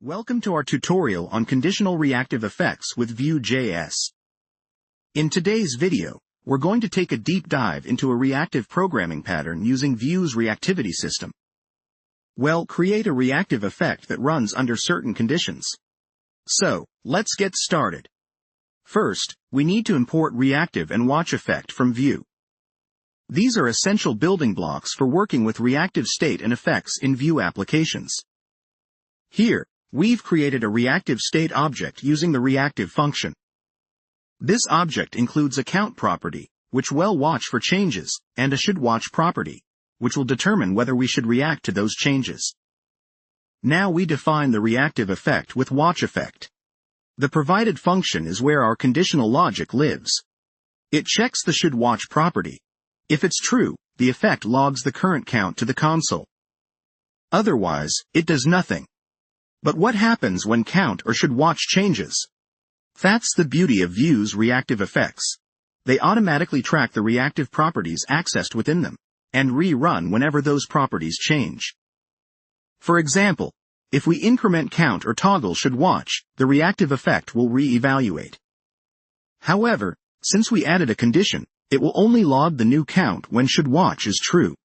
Welcome to our tutorial on conditional reactive effects with Vue.js. In today's video, we're going to take a deep dive into a reactive programming pattern using Vue's reactivity system. We'll create a reactive effect that runs under certain conditions. So, let's get started. First, we need to import reactive and watchEffect from Vue. These are essential building blocks for working with reactive state and effects in Vue applications. Here, we've created a reactive state object using the reactive function. This object includes a count property, which will watch for changes, and a should watch property, which will determine whether we should react to those changes. Now we define the reactive effect with watchEffect. The provided function is where our conditional logic lives. It checks the should watch property. If it's true, the effect logs the current count to the console. Otherwise, it does nothing. But what happens when count or should watch changes? That's the beauty of Vue's reactive effects. They automatically track the reactive properties accessed within them, and rerun whenever those properties change. For example, if we increment count or toggle should watch, the reactive effect will re-evaluate. However, since we added a condition, it will only log the new count when should watch is true.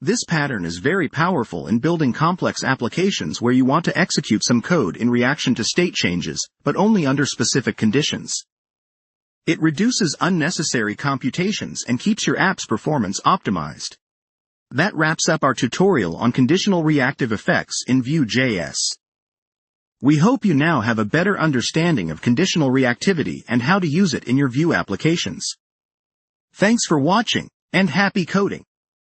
This pattern is very powerful in building complex applications where you want to execute some code in reaction to state changes, but only under specific conditions. It reduces unnecessary computations and keeps your app's performance optimized. That wraps up our tutorial on conditional reactive effects in Vue.js. We hope you now have a better understanding of conditional reactivity and how to use it in your Vue applications. Thanks for watching, and happy coding!